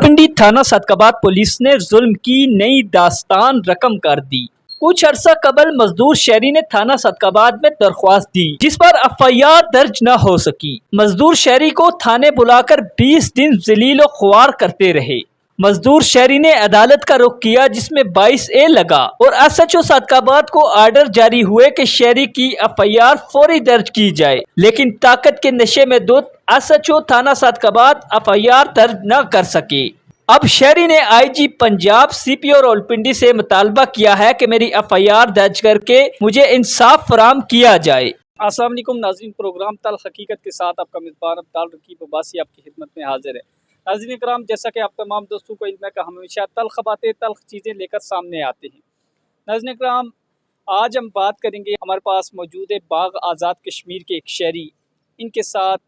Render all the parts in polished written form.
रावलपिंडी थाना सदकाबाद पुलिस ने जुल्म की नई दास्तान रकम कर दी। कुछ अरसा कबल मजदूर शहरी ने थाना सदकाबाद में दरख्वास्त दी, जिस पर एफआईआर दर्ज न हो सकी। मजदूर शहरी को थाने बुलाकर 20 दिन जलील व ख्वार करते रहे। मजदूर शहरी ने अदालत का रुख किया, जिसमें 22A लगा और एसएचओ सदकाबाद को आर्डर जारी हुए कि शहरी की एफआईआर फौरी दर्ज की जाए, लेकिन ताकत के नशे में धुत एसएचओ थाना सदकाबाद एफआईआर दर्ज न कर सके। अब शहरी ने आईजी पंजाब सीपीओ रावलपिंडी से मुतालबा किया है कि मेरी एफआईआर दर्ज करके मुझे इंसाफ फराहम किया जाए। अस्सलाम वालेकुम नाज़रीन, प्रोग्राम तल हकीकत के साथ आपका मेज़बान अब्दाल रकीब अब्बासी आपकी खिदमत में हाजिर है। नाज़रीन कराम, जैसा कि आप तमाम दोस्तों को इल्म है कि हम हमेशा तल्ख बातें तल्ख चीज़ें लेकर सामने आते हैं। नाज़रीन कराम, आज हम बात करेंगे, हमारे पास मौजूद है बाग आज़ाद कश्मीर के एक शहरी, इनके साथ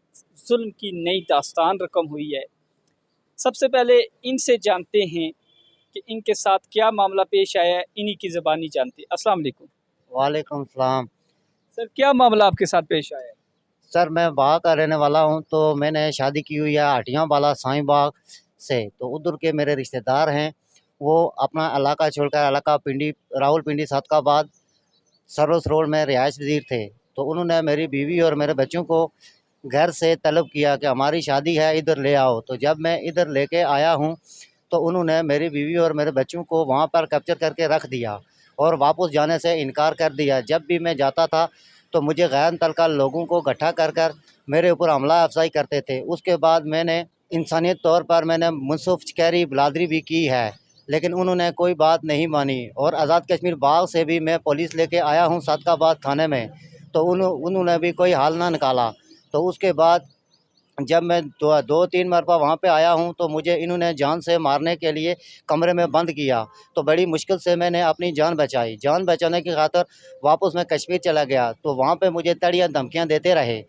जुल्म की नई दास्तान रकम हुई है। सबसे पहले इनसे जानते हैं कि इनके साथ क्या मामला पेश आया है, इन्हीं की ज़बानी जानते हैं। अस्सलाम वालेकुम। वालेकुम सलाम। सर, क्या मामला आपके साथ पेश आया है? सर, मैं बाग का रहने वाला हूँ। तो मैंने शादी की हुई है हटियाँ वाला साईं बाग से। तो उधर के मेरे रिश्तेदार हैं, वो अपना इलाका छोड़कर इलाका पिंडी रावलपिंडी सदकाबाद सरस रोड में रिहायश पजीर थे। तो उन्होंने मेरी बीवी और मेरे बच्चों को घर से तलब किया कि हमारी शादी है, इधर ले आओ। तो जब मैं इधर लेके आया हूँ तो उन्होंने मेरी बीवी और मेरे बच्चों को वहाँ पर कैप्चर करके रख दिया और वापस जाने से इनकार कर दिया। जब भी मैं जाता था तो मुझे गैर मुतल्लिक़ा लोगों को इकट्ठा कर कर मेरे ऊपर हमला अफजाई करते थे। उसके बाद मैंने इंसानियत तौर पर मैंने मुनसिफ कचहरी बिलादरी भी की है, लेकिन उन्होंने कोई बात नहीं मानी। और आज़ाद कश्मीर बाग से भी मैं पुलिस लेके आया हूँ सदकाबाद थाने में, तो उन्होंने भी कोई हाल ना निकाला। तो उसके बाद जब मैं 2-3 मरतबा वहाँ पे आया हूँ तो मुझे इन्होंने जान से मारने के लिए कमरे में बंद किया। तो बड़ी मुश्किल से मैंने अपनी जान बचाई। जान बचाने की खातिर वापस मैं कश्मीर चला गया, तो वहाँ पे मुझे तड़ियाँ धमकियाँ देते रहे।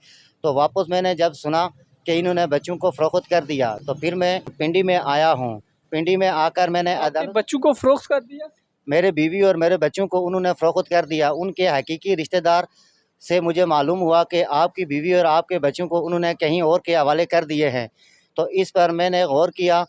तो वापस मैंने जब सुना कि इन्होंने बच्चों को फ़रोख्त कर दिया, तो फिर मैं पिंडी में आया हूँ। पिंडी में आकर मैंने आपके बच्चों को फरोख्त कर दिया? मेरे बीवी और मेरे बच्चों को उन्होंने फ़रोख्त कर दिया। उनके हकीकी रिश्तेदार से मुझे मालूम हुआ कि आपकी बीवी और आपके बच्चों को उन्होंने कहीं और के हवाले कर दिए हैं। तो इस पर मैंने गौर किया,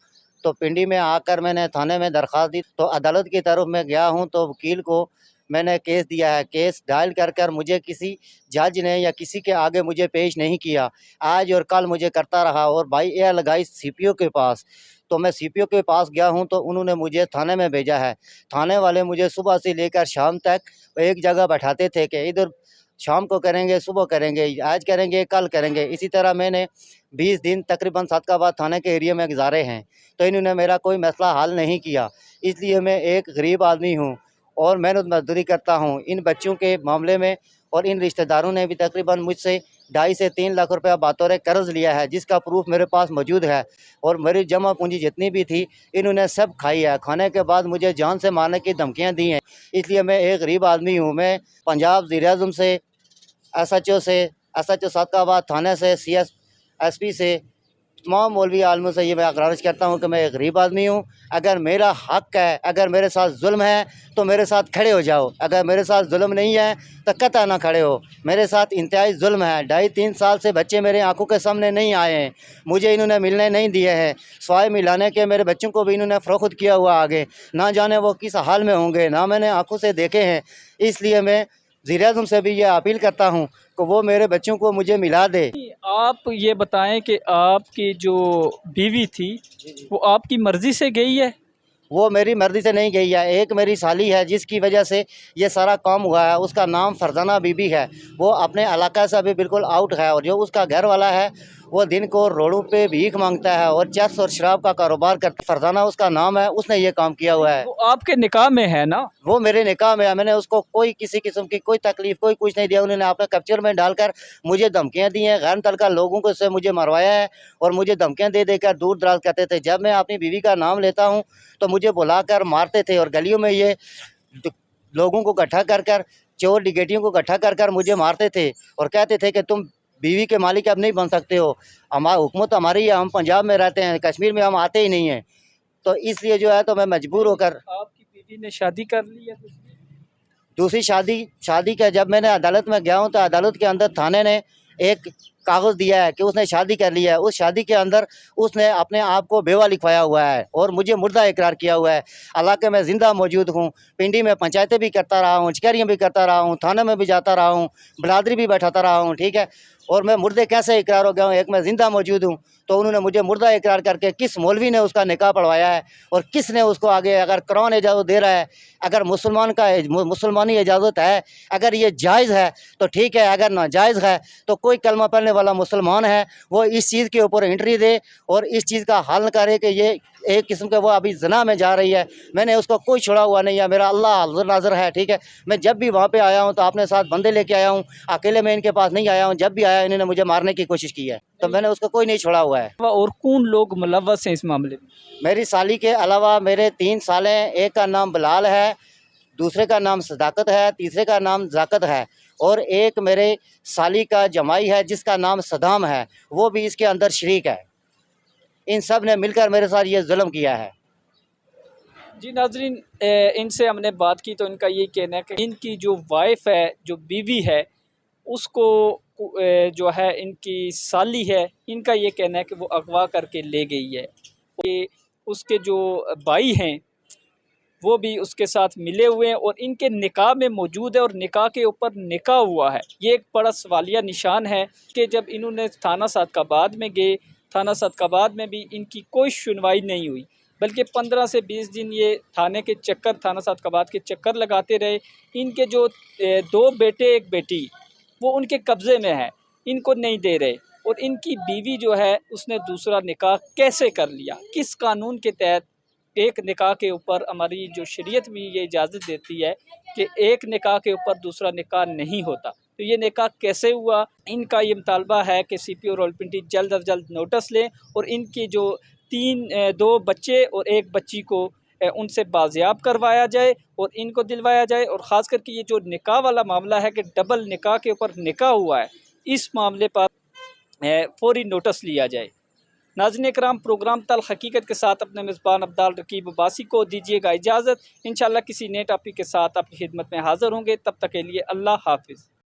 तो पिंडी में आकर मैंने थाने में दरख्वास्त दी। तो अदालत की तरफ मैं गया हूँ, तो वकील को मैंने केस दिया है। केस डायल कर कर मुझे किसी जज ने या किसी के आगे मुझे पेश नहीं किया। आज और कल मुझे करता रहा और भाई ये लगाई सीपीओ के पास। तो मैं सीपीओ के पास गया हूँ, तो उन्होंने मुझे थाने में भेजा है। थाने वाले मुझे सुबह से लेकर शाम तक एक जगह बैठाते थे कि इधर शाम को करेंगे, सुबह करेंगे, आज करेंगे, कल करेंगे। इसी तरह मैंने 20 दिन तकरीबन सदकाबाद थाने के एरिया में गुजारे हैं, तो इन्होंने मेरा कोई मसला हल नहीं किया। इसलिए मैं एक गरीब आदमी हूँ और मेहनत मजदूरी करता हूँ। इन बच्चों के मामले में और इन रिश्तेदारों ने भी तकरीबन मुझसे 2.5 से 3 लाख रुपया बतौर कर्ज लिया है, जिसका प्रूफ मेरे पास मौजूद है। और मेरी जमा पूंजी जितनी भी थी इन्होंने सब खाई है। खाने के बाद मुझे जान से मारने की धमकियाँ दी हैं। इसलिए मैं एक गरीब आदमी हूँ। मैं पंजाब वज़ीर-ए-आज़म से, एसएचओ से, एसएचओ सदकाबाद थाने से, एसपी से, तमाम मौलवी आलमों से ये मैं गुज़ारिश करता हूँ कि मैं एक गरीब आदमी हूँ। अगर मेरा हक़ है, अगर मेरे साथ जुल्म है तो मेरे साथ खड़े हो जाओ। अगर मेरे साथ जुल्म नहीं है तो कतई ना खड़े हो। मेरे साथ इंतहाई जुल्म है। 2.5-3 साल से बच्चे मेरे आंखों के सामने नहीं आए हैं, मुझे इन्होंने मिलने नहीं दिए हैं। सवाए मिलाने के मेरे बच्चों को भी इन्होंने फ़रोख्त किया हुआ आगे, ना जाने वो किस हाल में होंगे, ना मैंने आंखों से देखे हैं। इसलिए मैं वज़ीर-ए-आज़म से भी ये अपील करता हूँ कि वो मेरे बच्चों को मुझे मिला दे। आप ये बताएं कि आपकी जो बीवी थी वो आपकी मर्ज़ी से गई है? वो मेरी मर्ज़ी से नहीं गई है। एक मेरी साली है जिसकी वजह से ये सारा काम हुआ है, उसका नाम फरजाना बीबी है। वो अपने इलाके से अभी बिल्कुल आउट है। और जो उसका घर वाला है वो दिन को रोडों पे भीख मांगता है और चरस और शराब का कारोबार करता है। फरजाना उसका नाम है, उसने ये काम किया हुआ है। वो आपके निकाह में है ना? वो मेरे निकाह में है। मैंने उसको कोई किसी किस्म की कोई तकलीफ़, कोई कुछ नहीं दिया। उन्होंने अपने कैप्चर में डालकर मुझे धमकियाँ दी हैं, गैर मुतल्लिक़ा लोगों को से मुझे मरवाया है और मुझे धमकियाँ दे देकर दूर दराज करते थे। जब मैं अपनी बीवी का नाम लेता हूँ तो मुझे बुलाकर मारते थे और गलियों में ये लोगों को इकट्ठा कर कर, चोर डिगेटियों को इकट्ठा कर कर मुझे मारते थे और कहते थे कि तुम बीवी के मालिक अब नहीं बन सकते हो, हुकूमत हमारी है, हम पंजाब में रहते हैं, कश्मीर में हम आते ही नहीं हैं। तो इसलिए जो है तो मैं मजबूर होकर आपकी बीवी ने शादी कर ली है? दूसरी शादी का जब मैंने अदालत में गया हूँ तो अदालत के अंदर थाने ने एक कागज़ दिया है कि उसने शादी कर लिया है, उस शादी के अंदर उसने अपने आप को बेवा लिखवाया हुआ है और मुझे मुर्दा इकरार किया हुआ है। हालांकि मैं ज़िंदा मौजूद हूँ, पिंडी में पंचायतें भी करता रहा हूँ, चिकारियाँ भी करता रहा हूँ, थाने में भी जाता रहा हूँ, बिरादरी भी बैठाता रहा हूँ, ठीक है। और मैं मुर्दे कैसे इकरार हो गया हूँ, एक मैं ज़िंदा मौजूद हूँ, तो उन्होंने मुझे मुर्दा इकरार करके किस मौलवी ने उसका निकाह पढ़वाया है और किसने उसको आगे, अगर कुरान इजाज़त दे रहा है, अगर मुसलमानी इजाज़त है, अगर ये जायज़ है तो ठीक है, अगर नाजायज़ है तो कोई कलमा पढ़ने वाला मुसलमान है वो इस चीज़ के ऊपर एंट्री दे और इस चीज़ का हल करे कि ये एक किस्म का वो अभी ज़िना में जा रही है। मैंने उसको कोई छोड़ा हुआ नहीं है, मेरा अल्लाह हाज़िर नाज़िर है, ठीक है। मैं जब भी वहाँ पे आया हूँ तो अपने साथ बंदे लेके आया हूँ, अकेले मैं इनके पास नहीं आया हूँ। जब भी आया इन्होंने मुझे मारने की कोशिश की है, तो मैंने उसको कोई नहीं छोड़ा हुआ है। और कौन लोग मुलव्वस हैं इस मामले में? मेरी साली के अलावा मेरे 3 साले हैं, एक का नाम बिलाल है, दूसरे का नाम सदाकत है, तीसरे का नाम ज़ाकत है और एक मेरे साली का जमाई है जिसका नाम सदाम है, वो भी इसके अंदर शरीक है। इन सब ने मिलकर मेरे साथ ये जुल्म किया है। जी नाजरीन, इनसे हमने बात की तो इनका ये कहना है कि इनकी जो वाइफ है, जो बीवी है, उसको जो है इनकी साली है, इनका ये कहना है कि वो अगवा करके ले गई है। ये उसके जो भाई हैं वो भी उसके साथ मिले हुए हैं और इनके निकाह में मौजूद है और निकाह के ऊपर निकाह हुआ है। ये एक बड़ा सवालिया निशान है कि जब इन्होंने थाना सादकाबाद में गए, थाना सादकाबाद में भी इनकी कोई सुनवाई नहीं हुई, बल्कि 15 से 20 दिन ये थाने के चक्कर, थाना सादकाबाद के चक्कर लगाते रहे। इनके जो 2 बेटे एक बेटी वो उनके कब्ज़े में है, इनको नहीं दे रहे। और इनकी बीवी जो है उसने दूसरा निकाह कैसे कर लिया, किस कानून के तहत? एक निकाह के ऊपर हमारी जो शरीयत भी ये इजाज़त देती है कि एक निकाह के ऊपर दूसरा निकाह नहीं होता, तो ये निकाह कैसे हुआ? इनका ये मुतालबा है कि CPO रावलपिंडी जल्द अज जल्द नोटिस लें और इनकी जो 2 बच्चे और 1 बच्ची को उनसे बाजियाब करवाया जाए और इनको दिलवाया जाए। और ख़ास करके ये जो निकाह वाला मामला है कि डबल निकाह के ऊपर निकाह हुआ है, इस मामले पर फ़ौरी नोटिस लिया जाए। नाज़रीन इकराम, प्रोग्राम तल हकीकत के साथ अपने मेज़बान अब्दाल रकीब अब्बासी को दीजिएगा इजाज़त। इंशाअल्लाह किसी नए टॉपिक के साथ आपकी खिदमत में हाज़िर होंगे। तब तक के लिए अल्लाह हाफ़िज़।